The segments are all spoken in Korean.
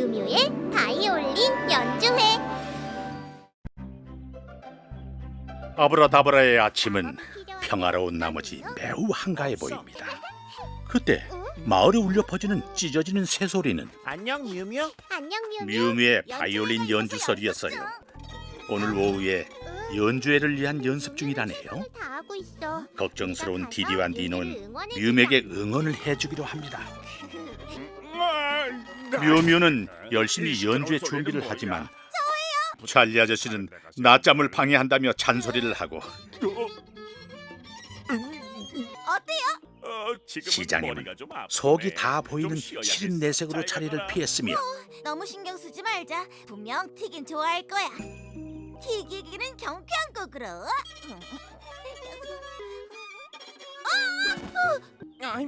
뮤뮤의 바이올린 연주회. 아브라다브라의 아침은 평화로운 나머지 매우 한가해 보입니다. 그때 마을에 울려 퍼지는 찢어지는 새소리는 안녕 뮤뮤. 안녕 뮤뮤. 뮤뮤의 바이올린 연주 소리였어요. 오늘 오후에 연주회를 위한 연습 중이라네요. 다 하고 있어. 걱정스러운 디디와 니노는 뮤뮤에게 응원을 해주기로 합니다. 뮤뮤는 열심히 연주회 준비를 하지만 찰리 아저씨는 낮잠을 방해한다며 잔소리를 하고 시장님은 속이 다 보이는 시린 내색으로 자리를 피했으며 너무 신경 쓰지 말자. 분명 튀긴 좋아할 거야. 튀기기는 경쾌한 거그러.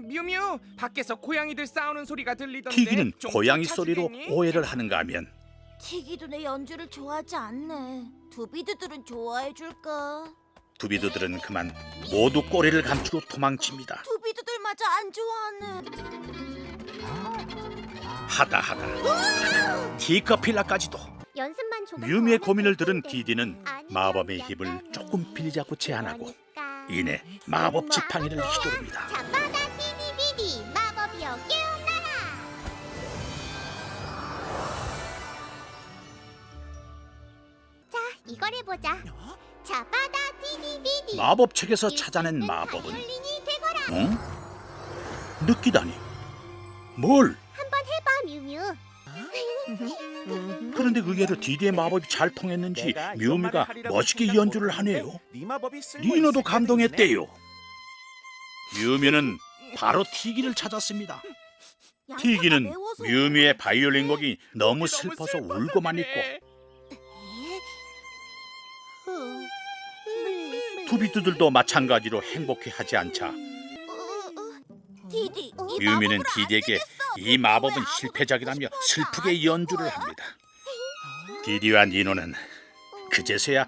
뮤뮤, 밖에서 고양이들 싸우는 소리가 들리던데. 튀기는 좀 고양이 찾으겠니? 소리로 오해를 하는가 하면 튀기도 내 연주를 좋아하지 않네. 두비드들은 좋아해 줄까? 두비두들은 그만 모두 꼬리를 감추고 도망칩니다. 두비드들마저 안 좋아하네. 하다 티커필라까지도. 연습만 조금 뮤미의 더 고민을 하면 들은 될 텐데. 디디는 아니면 마법의 힘을 약간은 조금 빌리자고 제안하고 그러니까. 이내 마법 지팡이를 휘두릅니다. 자바다 디디디디 마법이여 깨어나라. 자, 이걸 해보자. 자바다 디디디디. 마법책에서 찾아낸 있는 마법은 바이올린이 되거라. 응? 느끼다니. 뭘? 한번 해봐 뮤뮤. 그런데 의외로 디디의 마법이 잘 통했는지 내가 이런 말을 뮤미가 하리라고 멋있게 생각 연주를 못했는데 하네요. 네 마법이 쓸모 니노도 있을 때도 감동했대요. 뮤미는 바로 티기를 찾았습니다. 티기는 뮤미의 바이올린 곡이 너무 슬퍼서 울고만 있고 두비두들도 마찬가지로 행복해하지 않자 디디, 이 뮤미는 마법으로 안 디디에게 되겠어. 이 마법은 아무것도 실패작이라며 하고 슬프게 싶어서 연주를 안 합니다. 디디와 니노는 그제서야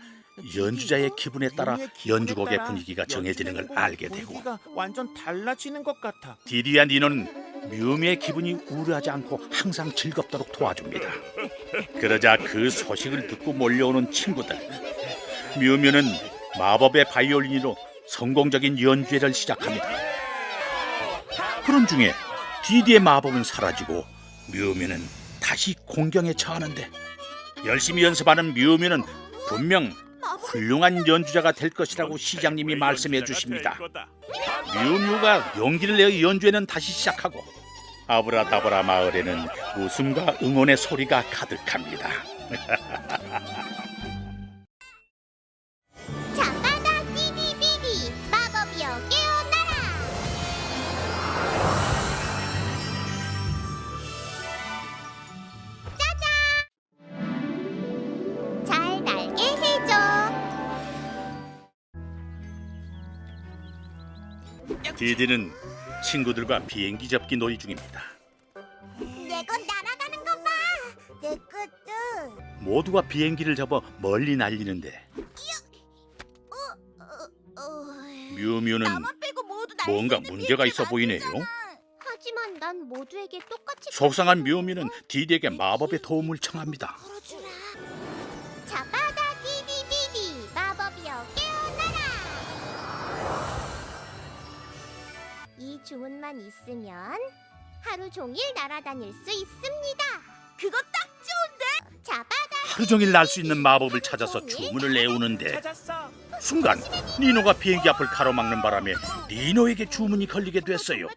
연주자의 기분에 따라 뮤미의 기분에 연주곡의 따라 분위기가 정해지는 걸 연주곡의 알게 되고 분위기가 완전 달라지는 것 같아. 디디와 니노는 뮤미의 기분이 우울하지 않고 항상 즐겁도록 도와줍니다. 그러자 그 소식을 듣고 몰려오는 친구들. 뮤미는 마법의 바이올린으로 성공적인 연주회를 시작합니다. 그런 중에 디디의 마법은 사라지고 뮤미는 다시 공경에 처하는데 열심히 연습하는 뮤미는 분명 훌륭한 연주자가 될 것이라고 시장님이 말씀해 주십니다. 뮤뮤가 용기를 내어 연주회는 다시 시작하고 아브라다브라 마을에는 웃음과 응원의 소리가 가득합니다. 자바다 디디디디 마법이여 깨어나라. 짜잔. 잘 날게 해줘. 디디는 친구들과 비행기 접기 놀이 중입니다. 내 건 날아가는 거 봐. 내 것도. 모두가 비행기를 접어 멀리 날리는데 뮤뮤는 나만 빼고 모두 날수 뭔가 있는 문제가 있어 비행기를 보이네요. 만들잖아. 하지만 난 모두에게 똑같이 속상한 뮤뮤는 디디에게 마법의 도움을 청합니다. 풀어주라. 자바다 디디디디 마법이여 깨어나라. 이 주문만 있으면 하루 종일 날아다닐 수 있습니다. 그거 딱 좋은데. 자바다 하루 종일 날 수 있는 마법을 찾아서 주문을 내오는데 찾았어. 순간 니노가 비행기 앞을 가로막는 바람에 니노에게 주문이 걸리게 됐어요.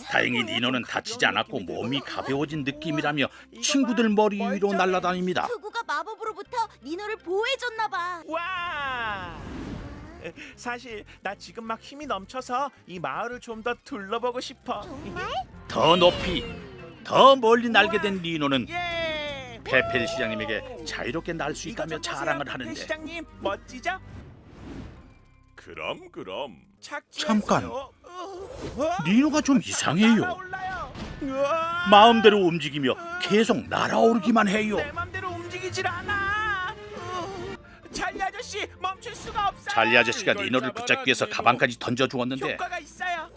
다행히 니노는 다치지 않았고 몸이 가벼워진 느낌이라며 친구들 머리 위로 날아다닙니다. 투구가 마법으로부터 니노를 보호해줬나 봐. 와! 사실 나 지금 막 힘이 넘쳐서 이 마을을 좀 더 둘러보고 싶어. 정말? 더 높이, 더 멀리 날게 된 니노는 예! 페펠 시장님에게 자유롭게 날 수 이거 있다며 좀 보세요, 자랑을 페펠 하는데 시장님 멋지죠? 그럼 잠깐. 니노가 좀 이상해요. 날아올라요. 우와! 마음대로 움직이며 계속 날아오르기만 해요. 내 맘대로 움직이질 않아. 찰리 아저씨 멈출 수가 없어요. 찰리 아저씨가 니노를 붙잡기 위해서 가방까지 던져 주었는데 효과가 있어요.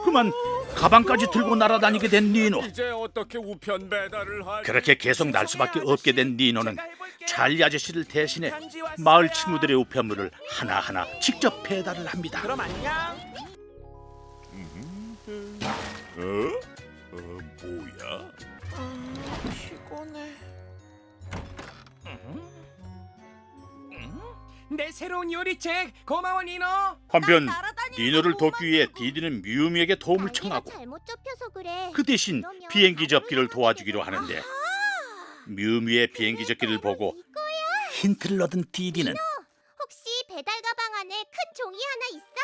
그만 가방까지 들고 날아다니게 된 니노. 이제 어떻게 우편 배달을 하지? 그렇게 계속 날 수밖에 없게 된 니노는 찰리 아저씨를 대신해 마을 친구들의 우편물을 하나하나 직접 배달을 합니다. 그럼 안녕. 뭐야? 피곤해. 내 새로운 요리책 고마워 니노. 한편 날아다니는 니노를 거 돕기 위해 디디는 뮤미에게 도움을 청하고 잘못 접혀서 그래. 그 대신 비행기 접기를 도와주기로 하는데 뮤미의 비행기 접기를 보고 힌트를 얻은 디디는 혹시 배달 가방 안에 큰 종이 하나 있어?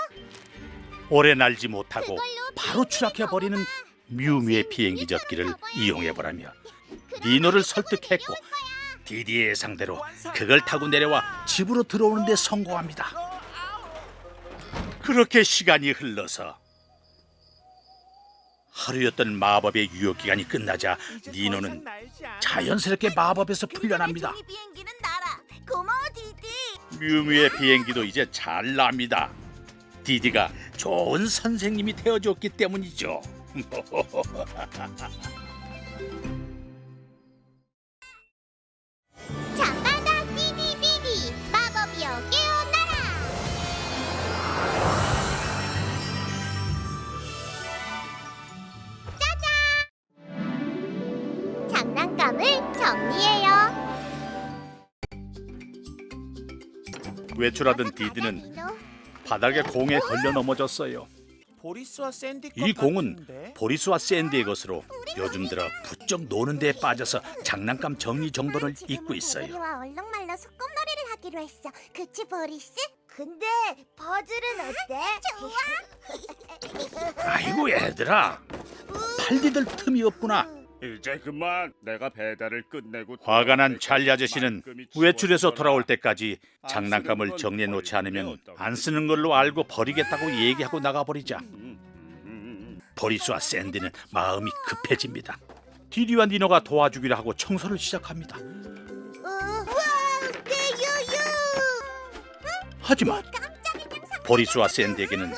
오래 날지 못하고 그걸로 바로 추락해 버리는 뮤미의 비행기 접기를 이용해 보라며 니노를 설득했고 디디의 예상대로 그걸 타고 내려와 집으로 들어오는 데 성공합니다. 그렇게 시간이 흘러서 하루였던 마법의 유효 기간이 끝나자 니노는 자연스럽게 마법에서 풀려납니다. 종이 비행기는 날아. 고마워 디디. 뮤미의 비행기도 이제 잘 납니다. 디디가 좋은 선생님이 되어줬기 때문이죠. 자바다 디디비디 마법이여 깨어나라. 짜잔! 장난감을 정리해요. 외출하던 디디는 바닥에 공에 걸려 넘어졌어요. 보리스와 샌디 이 것 공은 같은데? 보리스와 샌디의 것으로 요즘 들어 부쩍 노는 데에 빠져서 장난감 정리정돈을 잊고 있어요. 우리와 얼룩말로 소꿉놀이를 하기로 했어. 그치 보리스? 근데 퍼즐은 어때? 아이고 얘들아, 팔디들 틈이 없구나. 이제 그만 내가 배달을 끝내고 화가 난 찰리 아저씨는 외출해서 돌아올 때까지 장난감을 정리해 놓지 않으면 안 쓰는 걸로 알고 버리겠다고 얘기하고 나가버리자 보리스와 샌디는 마음이 급해집니다. 디디와 니노가 도와주기로 하고 청소를 시작합니다. 우와, 내 유유. 하지만 보리스와 샌디에게는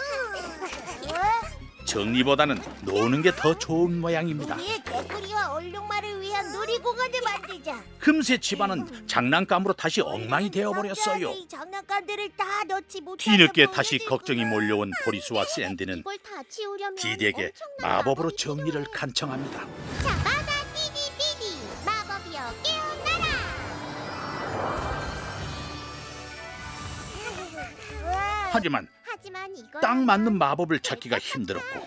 정리보다는 노는 게 더 좋은 모양입니다. 우리 개구리와 얼룩말을 위한 놀이공원을 만들자. 금세 집안은 장난감으로 다시 엉망이 되어버렸어요. 이 장난감들을 다 넣지 못하면 뒤늦게 다시 보여줄 걱정이 거야. 몰려온 보리스와 샌디는 이걸 다 치우려면 디디에게 엄청난 마법으로 마법이 정리를 필요해. 간청합니다. 자바다 디디비디 마법이여 깨어나라. 하지만 하지만 이건 딱 맞는 마법을 찾기가 힘들었고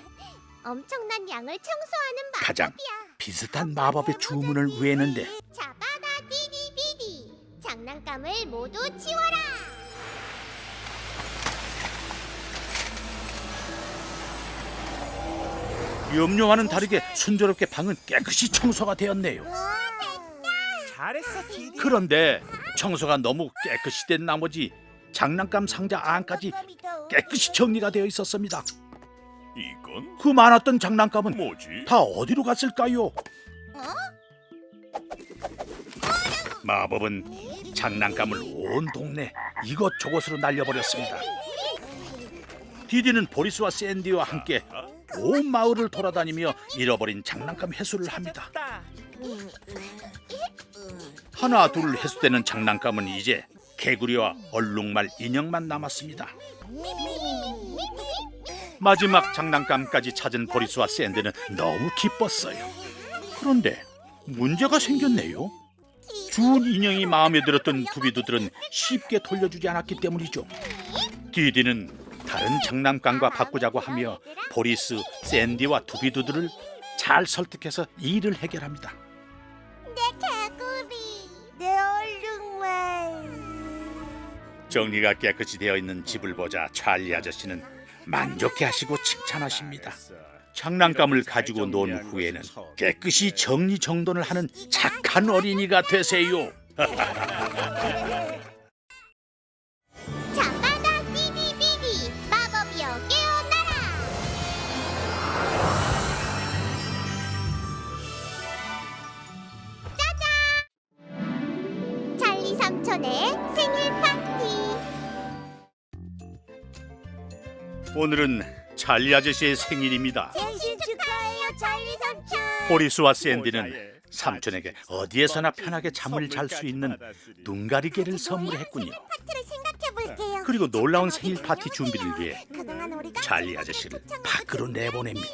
엄청난 양을 청소하는 마법이야. 가장 비슷한 마법의 주문을 외는데 자바다 디디비디 장난감을 모두 치워라. 염료와는 다르게 순조롭게 방은 깨끗이 청소가 되었네요. 잘했어 디디. 그런데 청소가 너무 깨끗이 된 나머지 장난감 상자 안까지 장난감이 더 깨끗이 정리가 되어 있었습니다. 이건 그 많았던 장난감은 뭐지? 다 어디로 갔을까요? 마법은 장난감을 온 동네 이곳저곳으로 날려버렸습니다. 디디는 보리스와 샌디와 함께 온 마을을 돌아다니며 잃어버린 장난감 회수를 합니다. 찾았다. 하나 둘 회수되는 장난감은 이제 개구리와 얼룩말 인형만 남았습니다. 마지막 장난감까지 찾은 보리스와 샌디는 너무 기뻤어요. 그런데 문제가 생겼네요. 주운 인형이 마음에 들었던 두비두들은 쉽게 돌려주지 않았기 때문이죠. 디디는 다른 장난감과 바꾸자고 하며 보리스, 샌디와 두비두들을 잘 설득해서 일을 해결합니다. 개구리, 내 얼룩말. 정리가 깨끗이 되어 있는 집을 보자 찰리 아저씨는 만족해하시고 칭찬하십니다. 장난감을 가지고 논 후에는 깨끗이 정리정돈을 하는 착한 어린이가 되세요. 자바다 디디비디 마법이여 깨어나라. 짜잔! 찰리 삼촌의 생일 파티. 오늘은 찰리 아저씨의 생일입니다. 생신 축하해요, 찰리 삼촌. 보리수와 샌디는 삼촌에게 어디에서나 편하게 잠을 잘 수 있는 눈가리개를 선물했군요. 파티를 생각해 볼게요. 그리고 놀라운 생일 파티 준비를 위해 그동안 우리가 찰리 아저씨를 밖으로 내보냅니다.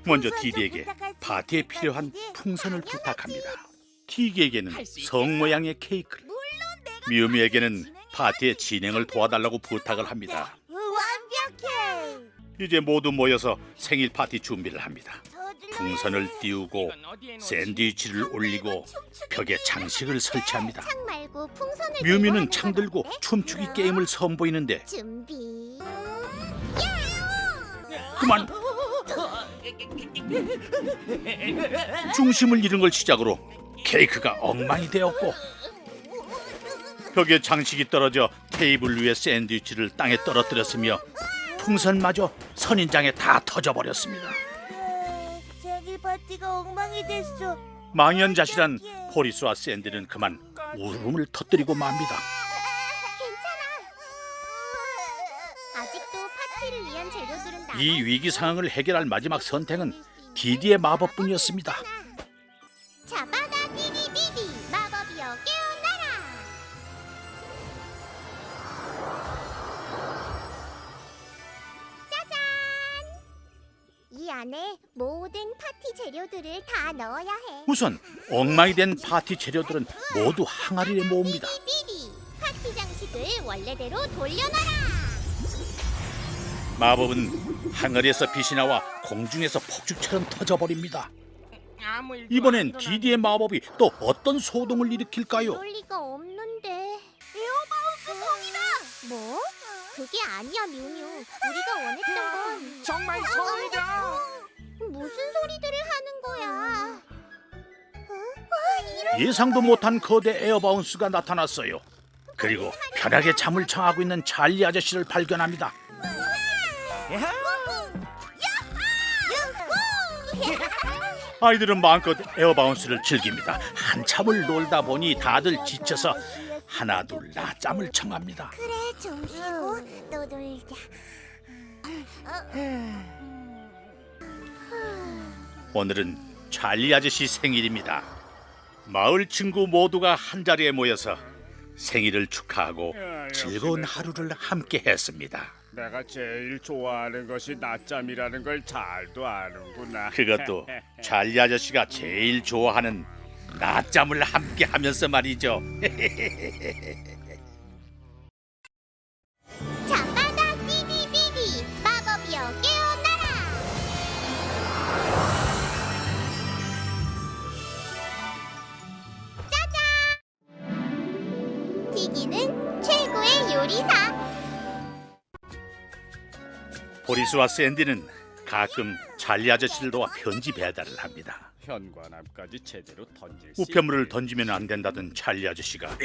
먼저 디디에게 파티에 필요한 풍선을 부탁합니다. 티기에게는 성 모양의 케이크를, 미우미에게는 파티의 진행을 도와달라고 부탁을 합니다. 완벽해. 이제 모두 모여서 생일 파티 준비를 합니다. 풍선을 띄우고 샌드위치를 올리고 벽에 장식을 설치합니다. 창 말고 풍선을 뮤미는 들고 창 하는 건 들고 어때? 춤추기 게임을 선보이는데 준비. 그만 중심을 잃은 걸 시작으로 케이크가 엉망이 되었고 벽에 장식이 떨어져 테이블 위에 샌드위치를 땅에 떨어뜨렸으며 풍선마저 선인장에 다 터져버렸습니다. 생일 파티가 엉망이 됐어. 망연자실한 포리스와 샌디는 그만 울음을 터뜨리고 맙니다. 아직도 파티를 위한 재료들은 남아 이 위기 상황을 해결할 마지막 선택은 디디의 마법뿐이었습니다. 잡아다 디디비디 마법이여 깨어나라. 짜잔! 이 안에 모든 파티 재료들을 다 넣어야 해. 우선 엉망이 된 파티 재료들은 모두 항아리에 모읍니다. 디디비디 파티 장식을 원래대로 돌려놔라. 마법은 항아리에서 빛이 나와 공중에서 폭죽처럼 터져버립니다. 아무 일도 이번엔 안 일어나네. 디디의 마법이 또 어떤 소동을 일으킬까요? 그럴 리가 없는데. 에어바운스 성이다. 뭐? 그게 아니야, 뮤뮤. 우리가 원했던 건 정말 성이다. 무슨 소리들을 하는 거야? 예상도 못한 거대 에어바운스가 나타났어요. 그리고 편하게 잠을 청하고 있는 찰리 아저씨를 발견합니다. 아이들은 마음껏 에어바운스를 즐깁니다. 한참을 놀다 보니 다들 지쳐서 하나 둘 낮잠을 청합니다. 그래, 좀 쉬고 또 놀자. 오늘은 찰리 아저씨 생일입니다. 마을 친구 모두가 한자리에 모여서 생일을 축하하고 즐거운 하루를 함께 했습니다. 내가 제일 좋아하는 것이 낮잠이라는 걸 잘도 아는구나. 그것도 찰리 아저씨가 제일 좋아하는 낮잠을 함께 하면서 말이죠. 잡아다 디디비디 마법이여 깨어나라. 짜잔! 디디는 최고의 요리사. 보리스와 샌디는 가끔 찰리 아저씨를 도와 편지 배달을 합니다. 현관 앞까지 제대로 던질 수 우편물을 있게. 던지면 안 된다던 찰리 아저씨가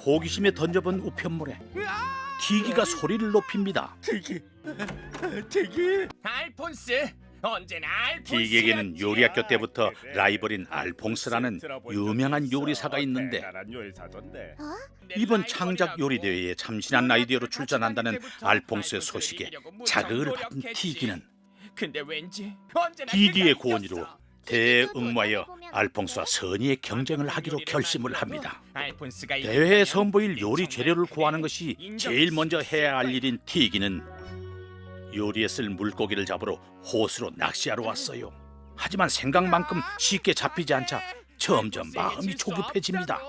호기심에 던져본 우편물에 티기가 소리를 높입니다. 알폰스 언제나 알폰스. 티기에게는 요리학교 때부터 라이벌인 알퐁스라는 유명한 요리사가 있는데 대단한 요리사던데. 이번 창작 요리 대회에 참신한 아이디어로 출전한다는 알퐁스의 소식에 자극을 받은 티기는 근데 왠지 언제나 디디의 그가 고언으로 이겼어. 대응모하여 알퐁스와 선의의 경쟁을 하기로 결심을 합니다. 알폰스가 대회에 이겼다면 선보일 요리 정말 재료를 그래. 구하는 것이 제일 먼저 해야 할 일인 티기는 요리에 쓸 물고기를 잡으러 호수로 낚시하러 왔어요. 하지만 생각만큼 쉽게 잡히지 않자 점점 마음이 조급해집니다.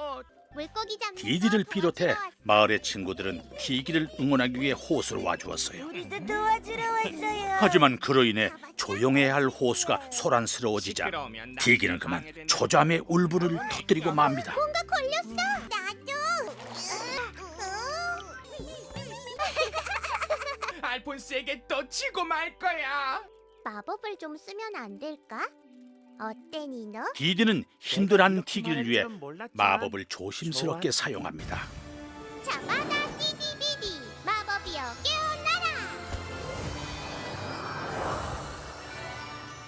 물고기 잡는 디디를 거 비롯해 도와주러 왔어. 마을의 친구들은 티기를 응원하기 위해 호수로 와주었어요. 우리도 도와주러 왔어요. 하지만 그로 인해 조용해야 할 호수가 소란스러워지자 시끄러우면 나 티기는 그만 방해되는 초잠의 울분을 터뜨리고 맙니다. 뭔가 걸렸어. 나도. 알폰스에게 또 치고 말 거야. 마법을 좀 쓰면 안 될까? 어때, 니너? 디디는 힘들어하는 티기를 위해 몰랐지만 마법을 조심스럽게 사용합니다. 잡아다 디디비디 마법이여 깨어나라.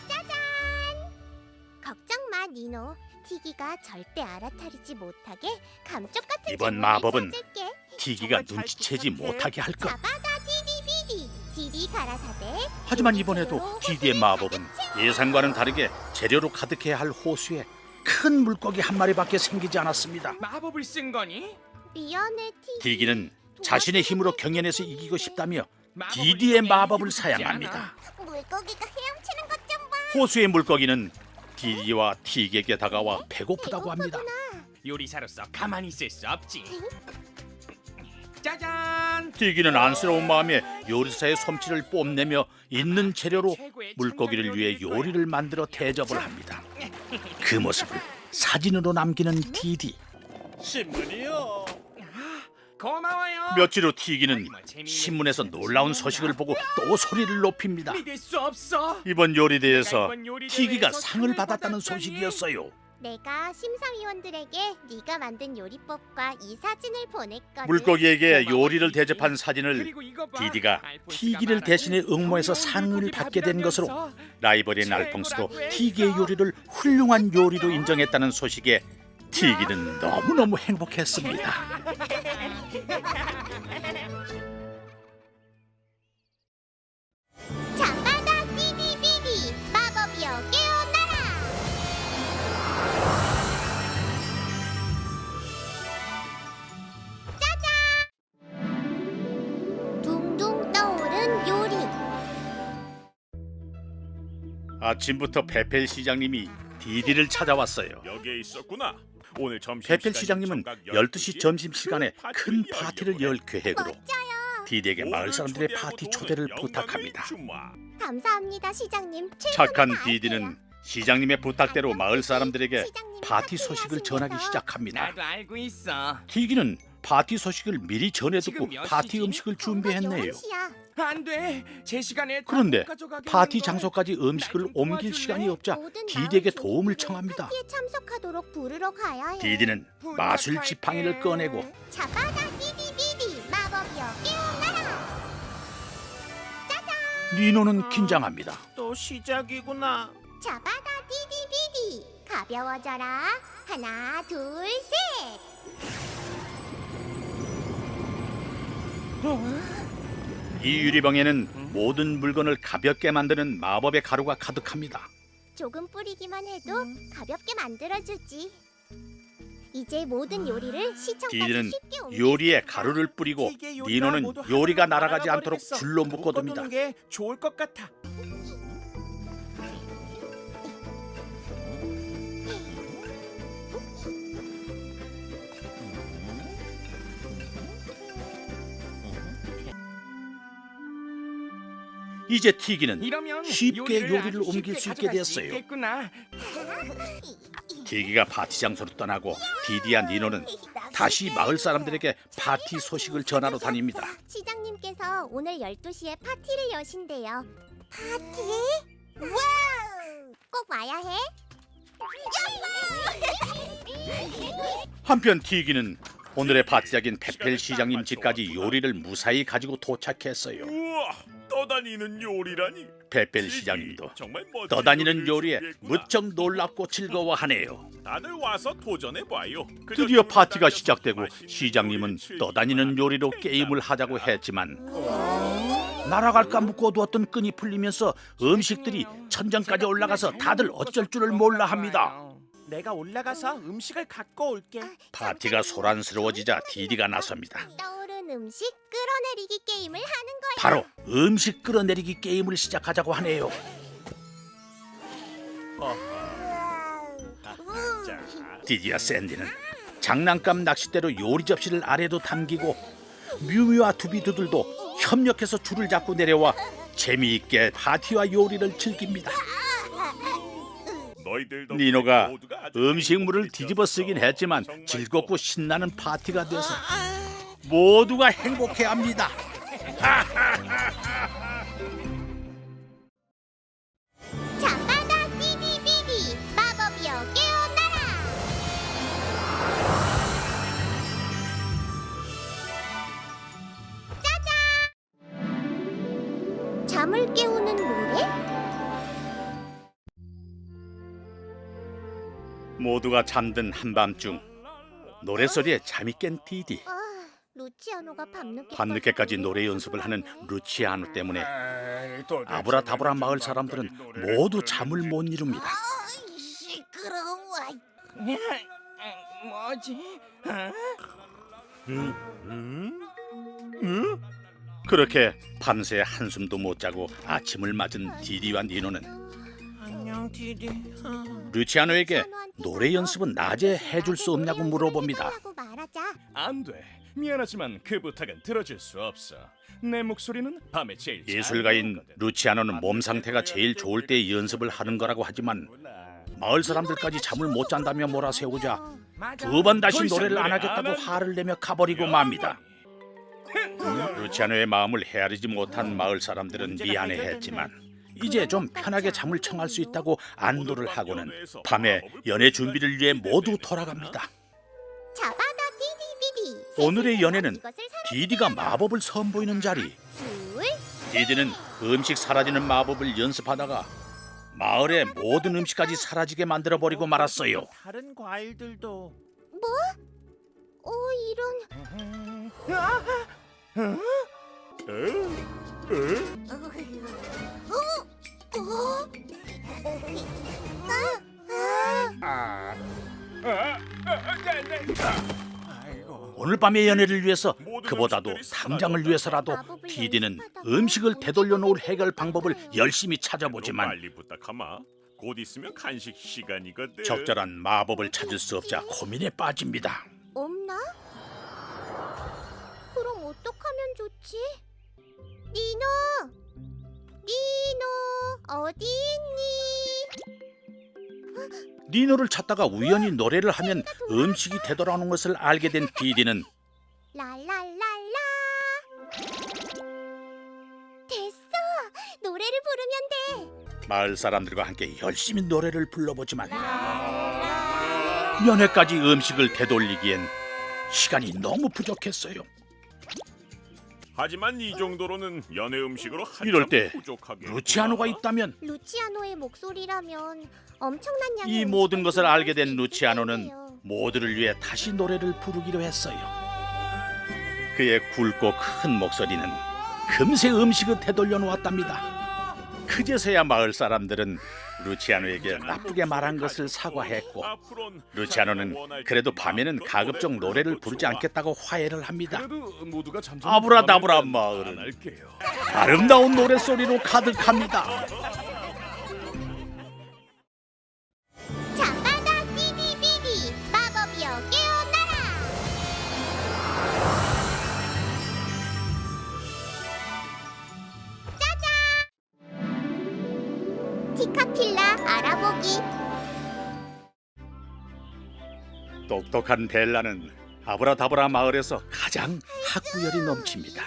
짜잔! 걱정 마, 니노. 티기가 절대 알아차리지 못하게 감쪽 같은 이번 주문을 마법은 찾을게. 티기가 정말 잘 눈치채지 부탁해. 못하게 할 것. 잡아다 디디 가라사대. 하지만 이번에도 디디의 마법은 예상과는 다르게 재료로 가득해야 할 호수에 큰 물고기 한 마리밖에 생기지 않았습니다. 마법을 쓴 거니? 미안해 티기. 디기는 자신의 힘으로 경연에서 이기고 싶다며 마법을 디디의 쓰면 마법을 이기고 싶지 사용합니다. 물고기가 헤엄치는 것 좀 봐. 호수의 물고기는 디디와 티기에게 다가와 배고프다고 합니다. 요리사로서 가만히 있을 수 없지. 짜잔! 티기는 안쓰러운 마음에 요리사의 솜씨를 뽐내며 있는 재료로 물고기를 위해 요리를 만들어 대접을 합니다. 그 모습을 사진으로 남기는 디디. 신문이요. 고마워요. 며칠 후 티기는 신문에서 놀라운 소식을 보고 또 소리를 높입니다. 믿을 수 없어. 이번 요리대회에서 이번 요리대회에서 티기가 상을 상을 받았다는 받았다니. 소식이었어요. 내가 심사위원들에게 네가 만든 요리법과 이 사진을 보냈거든. 물고기에게 고마워, 요리를 디디. 대접한 사진을 그리고 이거 봐. 디디가 알폰스가 티기를 말하길 대신해 응모해서 어려운 상을 물고기 받게 된 것으로 밥이라면서. 라이벌인 최고라고 알퐁스도 했어. 티기의 요리를 훌륭한 요리로 인정했다는 소식에 티기는 너무너무 행복했습니다. 잠바다 디디비디 마법이여 깨어나라. 짜잔. 둥둥 떠오른 요리. 아침부터 페펠 시장님이 디디를 찾아왔어요. 여기에 있었구나. 오늘 점심 페펠 시장님은 12시 점심시간에 큰 파티를 열 계획으로 디디에게 마을 사람들의 파티 초대를 부탁합니다. 감사합니다 시장님. 착한 최선을 디디는 다할게요. 시장님의 부탁대로 마을 사람들에게 시장님이 파티 파티를 소식을 전하기 하신대서. 시작합니다. 나도 알고 있어. 디기는 파티 소식을 미리 전해 듣고 지금 몇 파티 시지? 음식을 준비했네요. 11시야. 안 돼. 제 시간에 다 그런데 못 가져가게 파티 하는 걸. 장소까지 음식을 좀 옮길 도와줄래? 시간이 없자 모든 디디에게 마을 도움을 주민들을 청합니다. 파티에 참석하도록 부르러 가야 해. 디디는 마술 부탁할게. 지팡이를 꺼내고 잡아다 디디비디 마법이여 깨어나라. 니노는 긴장합니다. 또 시작이구나. 잡아다 디디비디 가벼워져라. 하나 둘 셋. 이 유리병에는 모든 물건을 가볍게 만드는 마법의 가루가 가득합니다. 조금 뿌리기만 해도 가볍게 만들어주지. 이제 모든 요리를 시청까지 디디는 쉽게 옮길 요리에 수 있어. 가루를 뿌리고 튀기의 요리가 니노는 모두 요리가 하나로 날아가지 않도록 날아가버리겠어. 줄로 묶어둡니다. 묶어두는 게 좋을 것 같아. 이제 티기는 이러면 쉽게 요리를 아주 옮길 쉽게 수 있게 가져갈 수 되었어요. 있겠구나. 티기가 파티 장소로 떠나고 디디와 니노는 다시 마을 사람들에게 파티 소식을 전하러 다닙니다. 시장님께서 오늘 12시에 파티를 여신대요. 파티? 와우! 꼭 와야 해. 한편 티기는 오늘의 파티작인 페펠 시장님 집까지 요리를 무사히 가지고 도착했어요. 우와, 떠다니는 요리라니. 페펠 시장님도 정말 멋진 떠다니는 요리를 요리에 준비했구나. 무척 놀랍고 즐거워하네요. 다들 와서 도전해 봐요. 드디어 파티가 시작되고 시장님은 떠다니는 요리로 게임을 하자고 했지만 날아갈까 묶어두었던 끈이 풀리면서 음식들이 천장까지 올라가서 다들 어쩔 줄을 몰라 합니다. 내가 올라가서 음식을 갖고 올게. 파티가 소란스러워지자 디디가 나섭니다. 떠오른 음식 끌어내리기 게임을 하는 거야. 바로 음식 끌어내리기 게임을 시작하자고 하네요. 자, 디디와 샌디는 장난감 낚싯대로 요리 접시를 아래도 담기고 뮤뮤와 두비두들도 협력해서 줄을 잡고 내려와 재미있게 파티와 요리를 즐깁니다. 너희들 니노가 모두가 아주 음식물을 행복해졌어. 뒤집어 쓰긴 했지만 정말 즐겁고 신나는 파티가 돼서 모두가 행복해합니다. 잠바다 디디비디 마법이여 깨어나라. 짜잔. 잠을 깨우는 노래? 모두가 잠든 한밤중 노랫소리에 잠이 깬 디디. 루치아노가 밤늦게까지 노래 연습을 하는 루치아노 때문에 아브라다브라 마을 사람들은 모두 잠을 못 이룹니다. 시끄러워. 뭐지? 그렇게 밤새 한숨도 못 자고 아침을 맞은 디디와 니노는 안녕 디디. 루치아노에게 노래 연습은 낮에 해줄 수 없냐고 물어봅니다. 안 돼. 미안하지만 그 부탁은 들어줄 수 없어. 내 목소리는 밤에 제일 잘 예술가인 나오거든. 루치아노는 몸 상태가 제일 좋을 때 연습을 하는 거라고 하지만 마을 사람들까지 잠을 못 잔다며 몰아세우자 두 번 다시 더 이상 노래를 안 노래 하겠다고 안 한- 화를 내며 가버리고 맙니다. 루치아노의 마음을 헤아리지 못한 마을 사람들은 미안해했지만 이제 좀 편하게 잠을 청할 수 있다고 안도를 하고는 밤에 연애 준비를 위해 모두 돌아갑니다. 잡아다 디디비디. 오늘의 연애는 이것을 디디가 마법을 선보이는 자리. 둘. 디디는 음식 사라지는 마법을 연습하다가 마을의 모든 음식까지 사라지게 만들어버리고 말았어요. 다른 과일들도. 이런. 아이고. 오늘 밤의 연애를 위해서 그보다도 당장을 위해서라도 디디는 음식을 되돌려 놓을 해결 방법을 열심히 찾아보지만 빨리 부탁하마. 곧 있으면 간식 시간이거든. 적절한 마법을 찾을 수 없자 고민에 빠집니다. 없나? 그럼 어떡하면 좋지? 니노! 니노! 어디 있니? 니노를 찾다가 우연히 노래를 하면 음식이 되돌아오는 것을 알게 된 디디는 랄랄랄라. 됐어! 노래를 부르면 돼. 마을 사람들과 함께 열심히 노래를 불러보지만 연애까지 음식을 되돌리기엔 시간이 너무 부족했어요. 하지만 이 정도로는 연애 음식으로 한참 이럴 때 부족하겠구나. 루치아노가 있다면 루치아노의 목소리라면 엄청난 양의 이 음식을 모든 것을 알게 된 수 루치아노는 있을 텐데요. 모두를 위해 다시 노래를 부르기로 했어요. 그의 굵고 큰 목소리는 금세 음식을 되돌려 놓았답니다. 그제서야 마을 사람들은 루치아노에게 나쁘게 말한 것을 사과했고 루치아노는 그래도 밤에는 가급적 노래를 부르지 않겠다고 화해를 합니다. 그래도 모두가 잠자는 아브라다브라 밤에는 마을은 안 할게요. 아름다운 노랫소리로 가득합니다. 잡아다 디디비디 마법이여 깨어나라. 짜잔. 티카필라 알아보기. 똑똑한 벨라는 아브라다브라 마을에서 가장 학구열이 넘칩니다.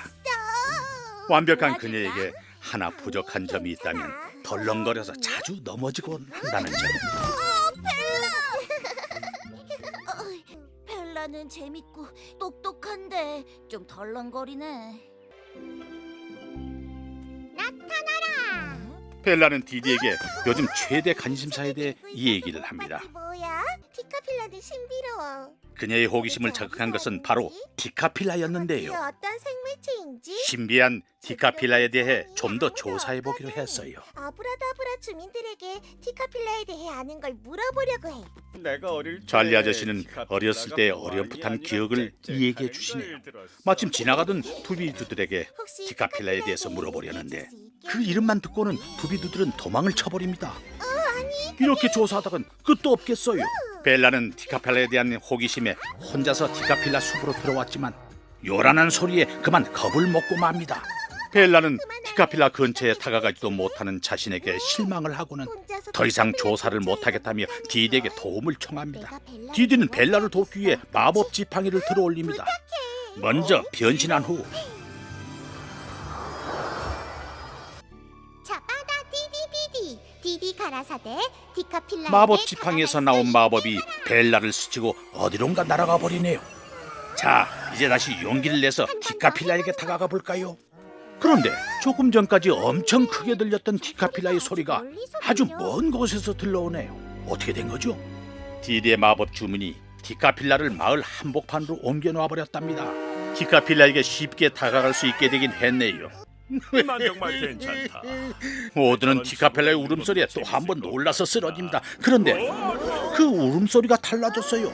완벽한 그녀에게 하나 부족한 점이 있다면 덜렁거려서 자주 넘어지곤 한다는 점. 벨라는 재밌고 똑똑한데 좀 덜렁거리네. 나타나라. 벨라는 디디에게 요즘 최대 관심사에 대해 이 얘기를 합니다. 뭐야? 티카필라는 신비로워. 그녀의 호기심을 자극한 것은 바로 디카필라였는데요. 어떤 생물체인지 신비한 디카필라에 대해 좀 더 조사해 보기로 했어요. 아브라다브라 주민들에게 티카필라에 대해 아는 걸 물어보려고 해. 내가 어릴 때 찰리 아저씨는 티카필라가 어렸을 때의 보안이 어렴풋한 아니라 기억을 잭 얘기해 하는 주시네요. 걸 들었어. 마침 지나가던 투비두들에게 혹시 디카필라에 대해서 물어보려는데 얘기해 줄 수 있겠니? 그 이름만 듣고는 투비두들은 도망을 쳐버립니다. 이렇게 조사하다간 끝도 없겠어요. 벨라는 디카필라에 대한 호기심에 혼자서 디카필라 숲으로 들어왔지만 요란한 소리에 그만 겁을 먹고 맙니다. 벨라는 디카필라 근처에 다가가지도 못하는 자신에게 실망을 하고는 혼자서 더 이상 티카필라 조사를 근처에 못하겠다며 있는 디디에게 거야. 도움을 청합니다. 내가 벨라를 디디는 도와줄 벨라를 수 돕기 위해 있어. 마법 지팡이를 들어올립니다. 먼저 변신한 후 잡아다 디디비디 디디 가라사대 디카필라 마법 지팡이에서 나온 마법이 벨라를 스치고 어디론가 날아가 버리네요. 자, 이제 다시 용기를 내서 디카필라에게 다가가 볼까요? 그런데 조금 전까지 엄청 크게 들렸던 디카필라의 소리가 아주 먼 곳에서 들려오네요. 어떻게 된 거죠? 디디의 마법 주문이 디카필라를 마을 한복판으로 옮겨 놓아 버렸답니다. 티카필라에게 쉽게 다가갈 수 있게 되긴 했네요. 난 정말 괜찮다. 모두는 티카필라의 울음소리에 또 한 번 놀라서 쓰러집니다. 그런데 그 울음소리가 달라졌어요.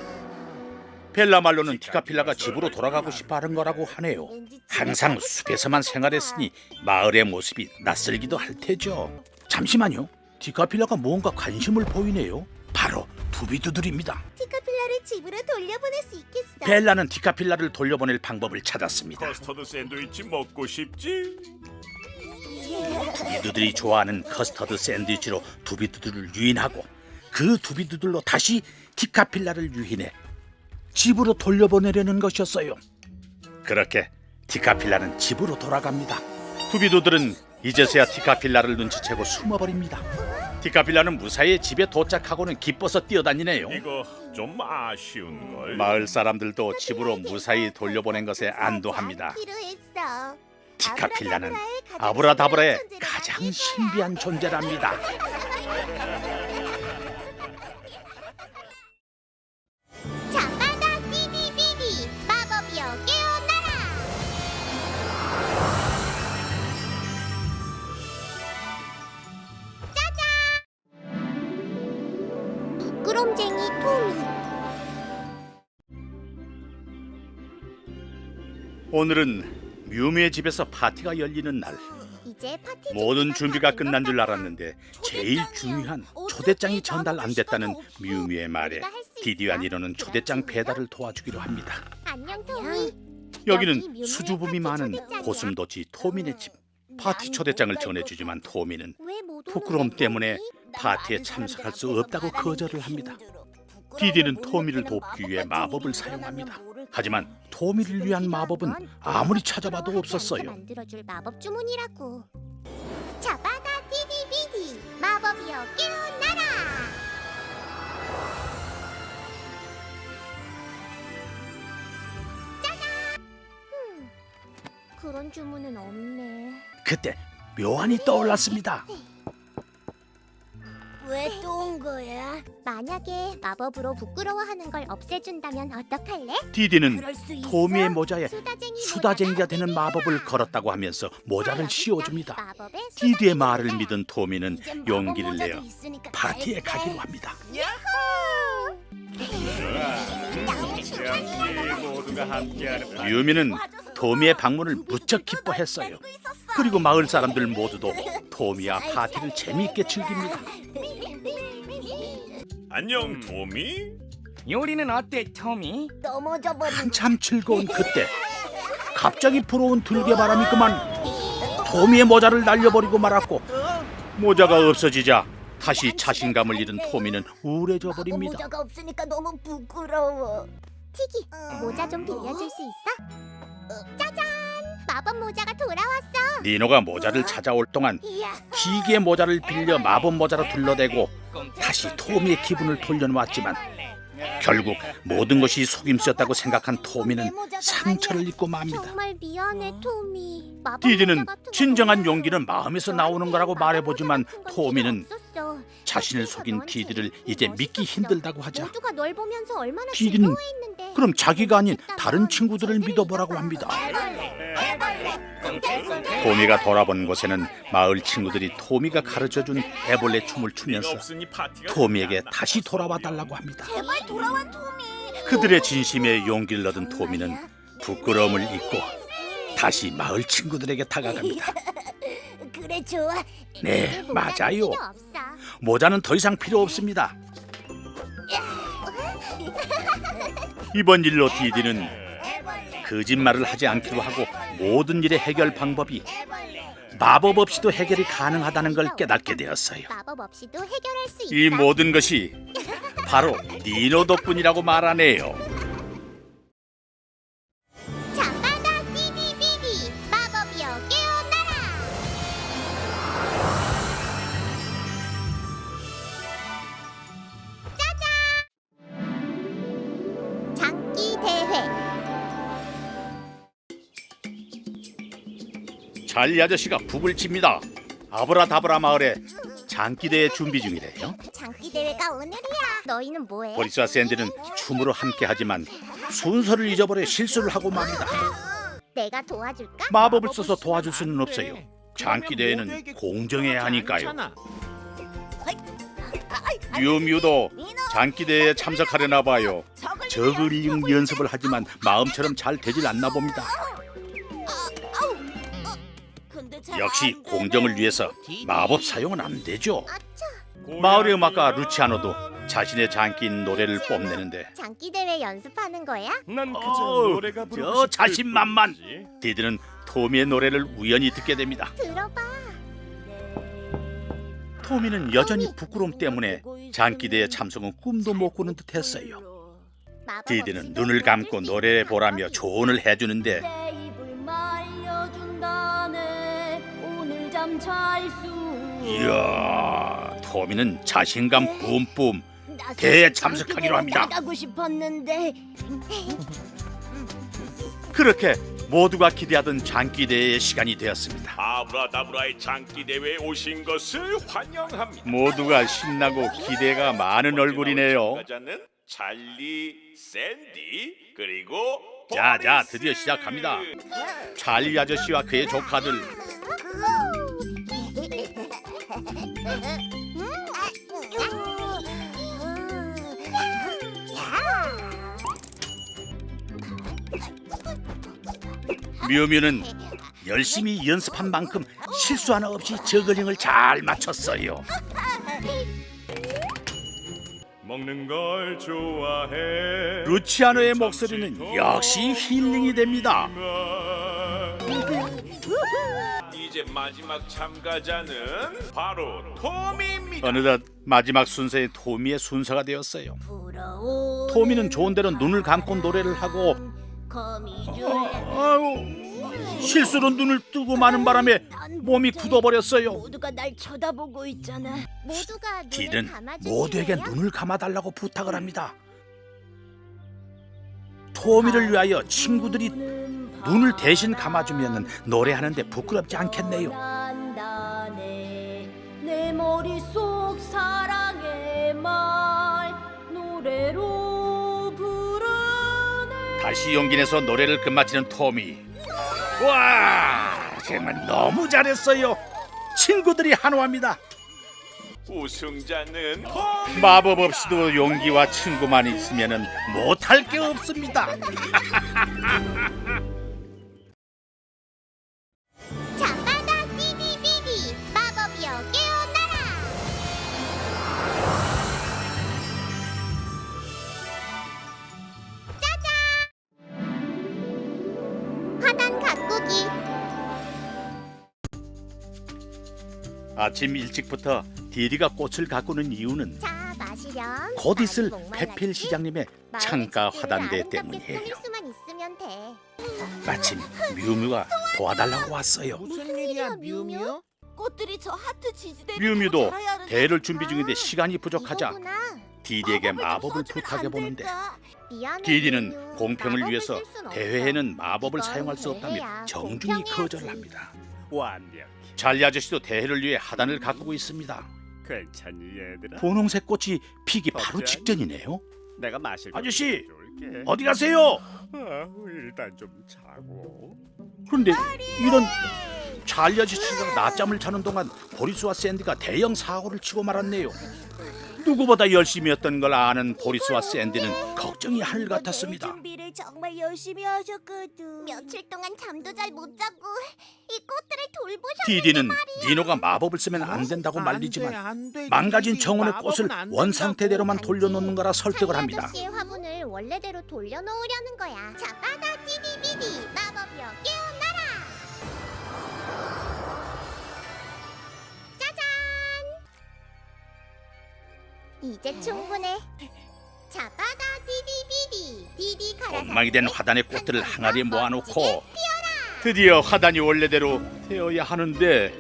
벨라말로는 티카필라가 집으로 돌아가고 싶어 하는 거라고 하네요. 항상 숲에서만 생활했으니 마을의 모습이 낯설기도 할 테죠. 잠시만요. 티카필라가 뭔가 관심을 보이네요. 바로 두비두들입니다. 티카필라를 집으로 돌려보낼 수 있겠어. 벨라는 티카필라를 돌려보낼 방법을 찾았습니다. 커스터드 샌드위치 먹고 싶지? 두비두들이 좋아하는 커스터드 샌드위치로 두비두들을 유인하고 그 두비두들로 다시 티카필라를 유인해 집으로 돌려보내려는 것이었어요. 그렇게 티카필라는 집으로 돌아갑니다. 두비두들은 이제서야 티카필라를 눈치채고 숨어버립니다. 티카필라는 무사히 집에 도착하고는 기뻐서 뛰어다니네요. 이거 좀 아쉬운 걸. 마을 사람들도 집으로 무사히 돌려보낸 것에 안도합니다. 필요했어. 티카필라는 아브라다브라의 가장 신비한 존재랍니다. 자바다 디디비디 마법이여 깨어나라. 짜잔. 부끄럼쟁이 토미. 오늘은 뮤미의 집에서 파티가 열리는 날. 이제 파티 모든 준비가 끝난 줄 알았는데 제일 중요한 초대장이 전달 안 됐다는 뮤미의 말에 디디와 니노는 초대장 배달을 도와주기로 합니다. 안녕 토미. 여기는 수줍음이 많은 고슴도치 토미네 집. 파티 초대장을 전해주지만 토미는 부끄러움 때문에 파티에 참석할 수 없다고 거절을 합니다. 디디는 토미를 돕기 위해 마법을 사용합니다. 하지만 토미를 위한 마법은 아무리 찾아봐도 없었어요. 만들어줄 마법 주문이라고. 자바다 디디비디 마법이여 깨어나라. 짜잔. 그런 주문은 없네. 그때 묘안이 떠올랐습니다. 왜 또 온 거야? 만약에 마법으로 부끄러워하는 걸 없애준다면 어떡할래? 디디는 그럴 수 있어? 토미의 모자에 수다쟁이 수다쟁이가 모자가 되는 마법을 걸었다고 하면서 모자를 씌워줍니다. 마법의 디디의 수다쟁이 말을 모자. 믿은 토미는 이젠 마법 용기를 모자도 내어 있으니까 파티에 다 가기로 했대. 합니다. 역시 모두가 함께하는 유미는 토미의 방문을 무척 기뻐했어요. 그리고 마을 사람들 모두도 토미와 파티를 재미있게 즐깁니다. 안녕 토미. 요리는 어때, 토미? 넘어져 버린 한참 즐거운 그때 갑자기 불어온 들개바람이 그만 토미의 모자를 날려버리고 말았고 모자가 없어지자 다시 자신감을 잃은 토미는 우울해져 버립니다. 모자가 없으니까 너무 부끄러워. 티기, 모자 좀 빌려줄 수 있어? 짜잔! 마법 모자가 돌아왔어. 니노가 모자를 찾아올 동안 이야. 티기의 모자를 빌려 마법 모자로 둘러대고 다시 토미의 기분을 돌려놓았지만 결국 모든 것이 속임수였다고 생각한 토미는 상처를 입고 맙니다. 정말 미안해, 토미. 마법 디디는 모자 같은 거 진정한 없어. 용기는 마음에서 나오는 거라고 말해보지만 마법 모자 같은 건 토미는 없었어. 자신을 속인 디디를 이제 믿기 힘들다고 하자 모두가 널 보면서 얼마나 디디는 즐거워했는데. 그럼 자기가 아닌 다른 친구들을 믿어보라고 합니다. 토미가 돌아본 곳에는 마을 친구들이 토미가 가르쳐준 애벌레 춤을 네가 추면서 없으니 파티가 토미에게 다시 돌아와 달라고 합니다. 제발 돌아와 토미. 그들의 진심에 용기를 얻은 토미는 부끄러움을 잊고 다시 마을 친구들에게 다가갑니다. 그래 좋아. 네, 모자는 맞아요. 필요 없어. 모자는 더 이상 필요 없습니다. 이번 일로 디디는 거짓말을 하지 않기로 하고 모든 일의 해결 방법이 마법 없이도 해결이 가능하다는 걸 깨닫게 되었어요. 마법 없이도 해결할 수 있어. 이 모든 것이 바로 니노 덕분이라고 말하네요. 자바다 디디비디 마법이여 깨어나라. 짜잔. 장기 대회. 찰리 아저씨가 북을 칩니다. 아브라다브라 마을에 장기대회 준비 중이래요. 장기 대회가 오늘이야. 너희는 뭐해? 보리스와 샌디는 춤으로 함께하지만 순서를 잊어버려 실수를 하고 맙니다. 내가 도와줄까? 마법을 써서 도와줄 수는 없어요. 장기 대회는 공정해야 하니까요. 뮤뮤도 장기 대회에 참석하려나 봐요. 저글링 연습을 하지만 마음처럼 잘 되질 않나 봅니다. 역시 공정을 위해서 마법 사용은 안 되죠. 마을의 음악가 루치아노도 자신의 장기인 노래를 뽐내는데 장기 대회 연습하는 거야? 난 그저 어우, 노래가 부르고 저 싶을 자신만만. 뿐이지. 디디는 토미의 노래를 우연히 듣게 됩니다. 들어봐. 토미는 여전히 부끄러움 때문에 장기대회 참석은 꿈도 못 꾸는 듯했어요. 마법 디디는 없이도 눈을 감고 보여줄 수 노래를 있어. 보라며 조언을 해주는데 내 입을 말려준다네 오늘 잠 잘 수. 이야, 토미는 자신감 뿜뿜. 대회에 참석하기로 합니다. 나가고 싶었는데 그렇게 모두가 기대하던 장기대회의 시간이 되었습니다. 아브라다브라의 장기 대회에 오신 것을 환영합니다. 모두가 신나고 기대가 많은 얼굴이네요. 참가자는 찰리, 샌디 그리고 자, 보리스. 드디어 시작합니다. 찰리 아저씨와 그의 조카들. 뮤뮤는 열심히 연습한 만큼 실수 하나 없이 저글링을 잘 맞췄어요. 먹는 걸 좋아해. 루치아노의 목소리는 역시 힐링이 됩니다. 이제 마지막 참가자는 바로 토미입니다. 어느덧 마지막 순서의 토미의 순서가 되었어요. 불어오는 토미는 좋은 대로 눈을 감고 노래를 하고 아유, 실수로 눈을 뜨고 마는 바람에 몸이 굳어버렸어요. 모두가 날 쳐다보고 있잖아. 모두가 눈을 딜은 감아주실래요? 모두에게 눈을 감아달라고 부탁을 합니다. 토미를 위하여 친구들이 눈을 대신 감아주면 노래하는데 부끄럽지 않겠네요. 내 머릿속 사랑의 말 노래로 부르네. 다시 용기 내서 노래를 끝마치는 토미. 와, 정말 너무 잘했어요. 친구들이 환호합니다. 우승자는 토미. 마법 없이도 용기와 친구만 있으면 못할 게 없습니다. 잠바다 디디비디 마법이여 깨어나라. 짜잔! 화단 가꾸기. 아침 일찍부터 디디가 꽃을 가꾸는 이유는 자, 마시렴. 곧 있을 목말랐지? 페필 시장님의 마을의 창가 집들을 화단대 아름답게 때문이에요. 꾸밀 수만 있으면 돼. 마침 뮤뮤가 도와달라고 왔어요. 무슨 일이야, 뮤뮤? 꽃들이 저 하트 지지대 뮤뮤도 대회를 준비 중인데 시간이 부족하자 이거구나. 디디에게 마법을 부탁해 보는데 미안해, 디디는 뮤뮤. 공평을 마법을 위해서 쓸 순 없어. 대회에는 마법을 이건 사용할 수 대회야. 없다며 정중히 공평해야지. 거절을 합니다. 완벽. 잘리 아저씨도 대회를 위해 하단을 가꾸고 있습니다. 괜찮니 얘들아? 분홍색 꽃이 피기 바로 직전이네요. 내가 마실 거 아저씨, 줄게. 어디 가세요? 일단 좀 자고. 그런데 이런 찰리 아저씨가 낮잠을 자는 동안 보리스와 샌디가 대형 사고를 치고 말았네요. 누구보다 열심히 했던 걸 아는 보리스와 샌디는 걱정이 하늘 같았습니다. 준비를 정말 열심히 하셨거든. 며칠 동안 잠도 잘 못 자고 이 꽃들을 돌보셨는데 디디는 니노가 마법을 쓰면 안 된다고 말리지만 망가진 정원의 꽃을 원상태대로만 돌려놓는 거라 설득을 합니다. 아저씨의 화분을 원래대로 돌려놓으려는 거야. 자바다 디디비디 마법이여 깨어나라. 짜잔! 이제 충분해. 자바다 디디비디 디디 가라. 엉망이 된 화단의 꽃들을 항아리에 모아놓고 드디어 화단이 원래대로 되어야 하는데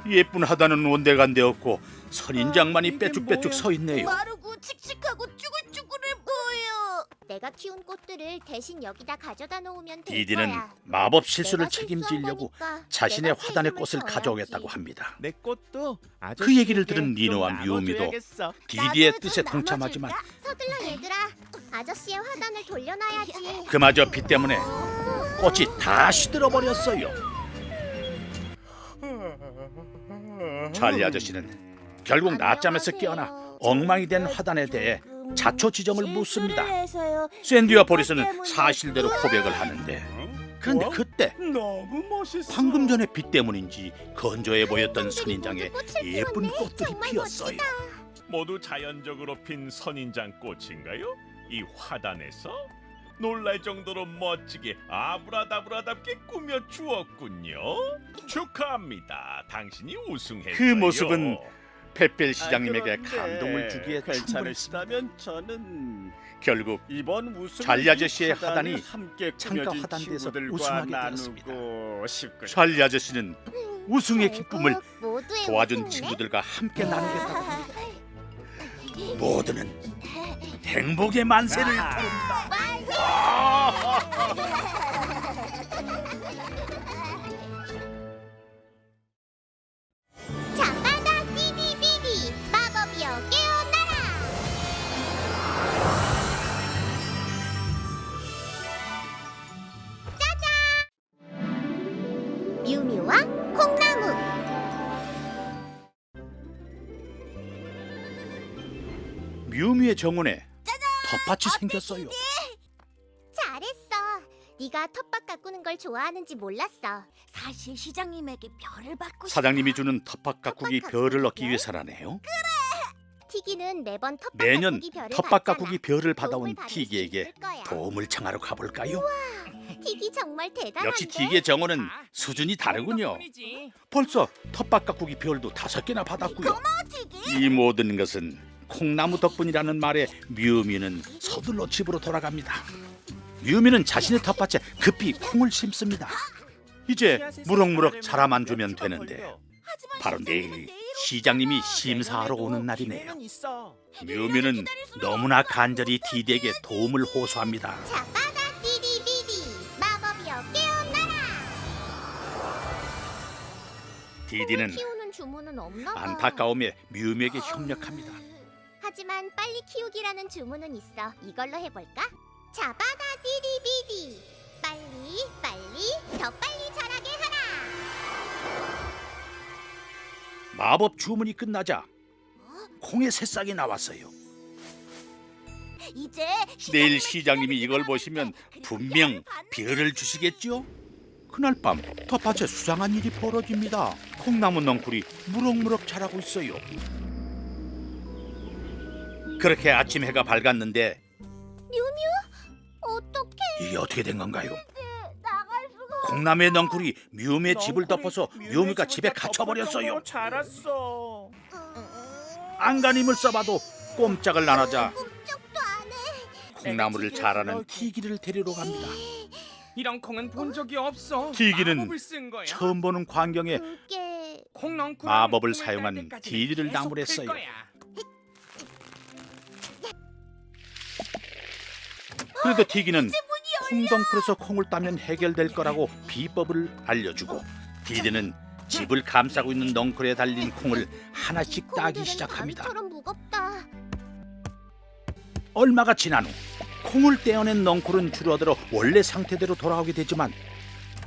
예쁜 화단은 온데간데 없고 선인장만이 빼쭉빼쭉 서 있네요. 마르고 칙칙하고 쭈글쭈글해 보여. 내가 키운 꽃들을 대신 여기다 가져다 놓으면 될 디디는 거야. 마법 실수를 내가 책임지려고 실수한 거니까 자신의 내가 화단의 책임을 꽃을 져야지. 가져오겠다고 합니다. 내 꽃도 그 얘기를 들은 니노와 뮤미도 나눠줘야겠어. 디디의 나도 뜻에 좀 동참하지만 서둘러 얘들아. 아저씨의 화단을 돌려놔야지. 그마저 비 때문에 꽃이 다 시들어버렸어요. 찰리 아저씨는 결국 낮잠에서 깨어나 엉망이 된 화단에 대해 자초지종을 묻습니다. 샌디와 보리스는 사실대로 고백을 하는데, 그런데 그때 너무 멋있어. 방금 전에 비 때문인지 건조해 보였던 선인장에 예쁜 꽃들이 피었어요. 모두 자연적으로 핀 선인장 꽃인가요? 이 화단에서 놀랄 정도로 멋지게 아브라다브라답게 꾸며 주었군요. 축하합니다. 당신이 우승했어요. 그 모습은 페펠 시장님에게 감동을 주기에 충분했습니다. 괜찮으시다면 저는 결국 이번 우승 찰리 아저씨의 화단이 함께 창가 꾸며진 화단대에서 친구들과 우승하게 되었습니다. 나누고 싶군요. 찰리 아저씨는 우승의 기쁨을 결국 모두의 도와준 우승이네. 친구들과 함께 나누겠다고 합니다. 모두는 행복의 만세를 부릅니다. 잠바다 띠디비디 마법이여 깨어나라. 짜잔! 뮤뮤와 콩나무. 뮤미의 정원에 텃밭이 생겼어요. 잘했어. 네가 텃밭 가꾸는 걸 좋아하는지 몰랐어. 사실 시장님에게 별을 받고 사장님이 주는 텃밭 가꾸기 별을 얻기 위해서라네요. 티기는 매번 텃밭 매년 가꾸기 별을 텃밭 받잖아. 가꾸기 별을 도움을 받아온 받을 수 티기에게 있을 거야. 도움을 청하러 가볼까요? 티기 정말 대단한데. 역시 티기의 정원은 수준이 다르군요. 덕분이지. 벌써 텃밭 가꾸기 별도 5개나 받았고요. 튀기. 이 모든 것은 콩나무 덕분이라는 말에 뮤미는 서둘러 집으로 돌아갑니다. 뮤미는 자신의 텃밭에 급히 콩을 심습니다. 이제 무럭무럭 자라만 주면 되는데, 바로 내일 시장님이 심사하러 오는 날이네요. 뮤미는 너무나 간절히 디디에게 도움을 호소합니다. 잠바다 띠디비디 마법이여 깨어나라. 디디는 키우는 주문은 없나 봐. 안타까움에 뮤미에게 협력합니다. 하지만 빨리 키우기라는 주문은 있어. 이걸로 해볼까? 자바다 띠디비디 빨리 빨리 더 빨리 자라게 하라. 마법 주문이 끝나자 콩의 새싹이 나왔어요. 이제 내일 시장님이 이걸 보시면 분명 별을 주시겠죠? 그날 밤 텃밭에 수상한 일이 벌어집니다. 콩나무 넝쿨이 무럭무럭 자라고 있어요. 그렇게 아침 해가 밝았는데 어떡해. 이게 어떻게 된 건가요? 나갈 수가. 콩나무의 넝쿨이 뮤미의 집을 덮어서 뮤미가 집에 갇혀버렸어요. 자랐어. 안간힘을 써봐도 꼼짝을 안 하자 꿈쩍도 안 해. 콩나무를 자라는 티기를 데리러 갑니다. 이런 콩은 본 적이 없어. 티기는 마법을 쓴 거야. 처음 보는 광경에 그게 콩넝쿨 마법을 콩을 사용한 딸 때까지는 디디를 계속 나무랬어요. 클 거야. 그래도 티기는 콩덩쿨에서 콩을 따면 해결될 거라고 비법을 알려주고, 디디는 집을 감싸고 있는 넝쿨에 달린 콩을 하나씩 따기 콩들은 시작합니다. 바위처럼 무겁다. 얼마가 지난 후 콩을 떼어낸 넝쿨은 줄어들어 원래 상태대로 돌아오게 되지만,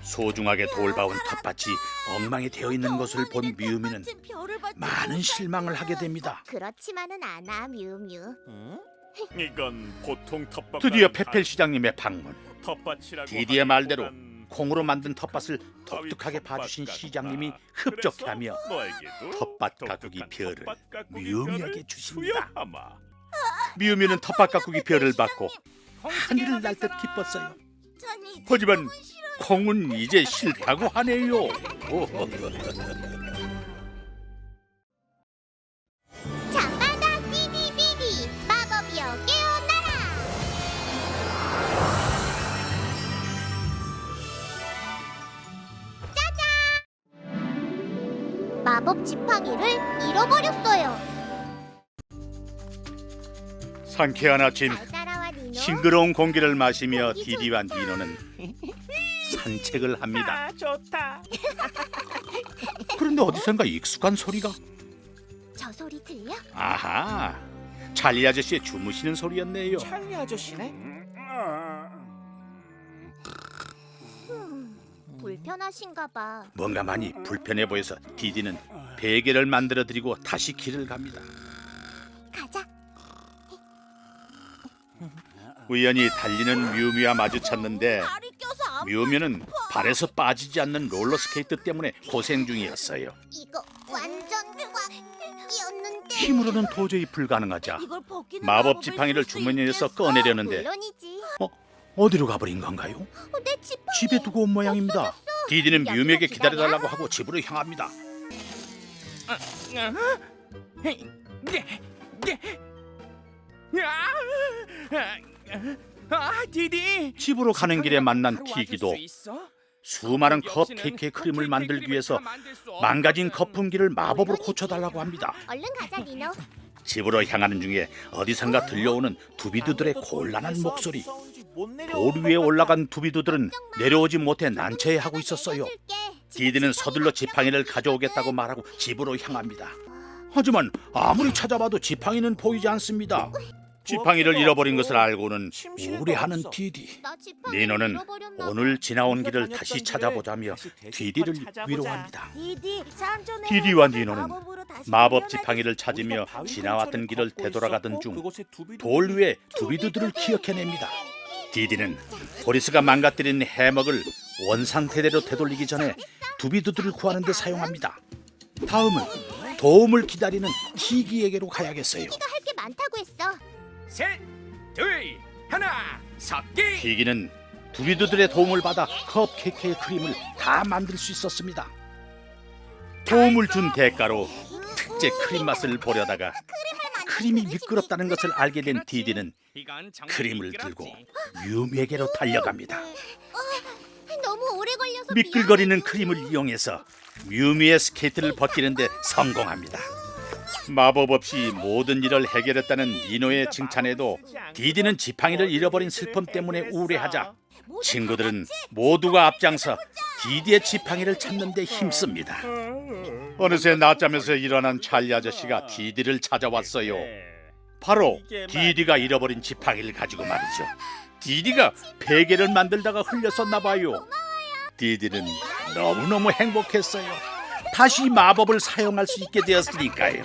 소중하게 돌봐온 텃밭이 엉망이 되어 있는 것을 본 뮤미는 많은 실망을 하게 됩니다. 그렇지만은 않아 뮤뮤. 이건 보통 텃밭. 드디어 페펠 시장님의 방문. 텃밭이라고 디디의 말대로 하기보단 콩으로 만든 텃밭을 독특하게 봐주신 시장님이 흡족해하며 텃밭 가꾸기 별을 뮤미에게 주십니다. 뮤미는 텃밭 가꾸기 별을 받고 하늘을 날 듯 기뻤어요. 하지만 콩은 이제 싫다고 하네요. 잠바다 띠디비디 마법이여 깨어나라. 짜잔! 마법 지팡이를 잃어버렸어요. 상쾌한 아침, 잘 따라와 니노. 싱그러운 공기를 마시며 디디와 니노는 산책을 합니다. 아, 좋다. 그런데 어디선가 익숙한 소리가. 저 소리 들려? 아하, 찰리 아저씨의 주무시는 소리였네요. 찰리 아저씨네. 불편하신가 봐. 뭔가 많이 불편해 보여서 디디는 베개를 만들어 드리고 다시 길을 갑니다. 가자. 우연히 달리는 뮤미와 마주쳤는데 다리 껴서 안 뮤미는 발에서 빠지지 않는 롤러스케이트 때문에 고생 중이었어요. 이거 완전 꽉 끼었는데. 힘으로는 도저히 불가능하자 이걸 벗기는 마법 마법을 지팡이를 쓸수 주머니에서 있겠어? 꺼내려는데 물론이지. 어디로 가버린 건가요? 내 지팡이. 집에 두고 온 모양입니다. 디디는 여기서 뮤미에게 기다려. 기다려달라고 하고 집으로 향합니다. 디디. 집으로 가는 길에 만난 바로 티기도 와줄 수 있어? 수많은 거기 없이는 컵케이크의 크림을 만들기 크림을 위해서 다 만들 수 망가진 없거든. 거품기를 마법으로 고쳐달라고 합니다. 얼른 가자, 리노. 집으로 향하는 중에 어디선가 들려오는 두비두들의 곤란한 목소리. 돌 위에 올라간 두비두들은 내려오지 못해 난처해하고 있었어요. 디디는 서둘러 지팡이를 가져오겠다고 말하고 집으로 향합니다. 하지만 아무리 찾아봐도 지팡이는 보이지 않습니다. 지팡이를 잃어버린 것을 알고는 우울해하는 디디. 리노는 오늘 지나온 길을 다시 찾아보자며 디디를 위로합니다. 디디, 삼촌의 디디와 니노는 마법으로 다시 마법 태어나겠어. 지팡이를 찾으며 지나왔던 길을 되돌아가던 중 돌 위에 두비두들을 기억해냅니다. 디디는 보리스가 망가뜨린 해먹을 원상태대로 되돌리기 전에 두비두들을 구하는 데 사용합니다. 다음은 도움을 기다리는 티기에게로 가야겠어요. 할 게 많다고 했어. 셋, 둘, 하나, 섞기. 티기는 두비두들의 도움을 받아 컵케이크의 크림을 다 만들 수 있었습니다. 도움을 준 대가로 특제 크림 맛을 보려다가 크림이 미끄럽다는 것을 알게 된 디디는 이건 정말 크림을 미끄럽지. 들고 뮤미에게로 달려갑니다. 너무 오래 걸려서 미끌거리는 크림을 이용해서 뮤미의 스케이트를 벗기는데 성공합니다. 마법 없이 모든 일을 해결했다는 니노의 칭찬에도 디디는 지팡이를 잃어버린 슬픔 때문에 우울해하자 친구들은 모두가 앞장서 디디의 지팡이를 찾는 데 힘씁니다. 어느새 낮잠에서 일어난 찰리 아저씨가 디디를 찾아왔어요. 바로 디디가 잃어버린 지팡이를 가지고 말이죠. 디디가 베개를 만들다가 흘렸었나 봐요. 디디는 너무너무 행복했어요. 다시 마법을 사용할 수 있게 되었으니까요.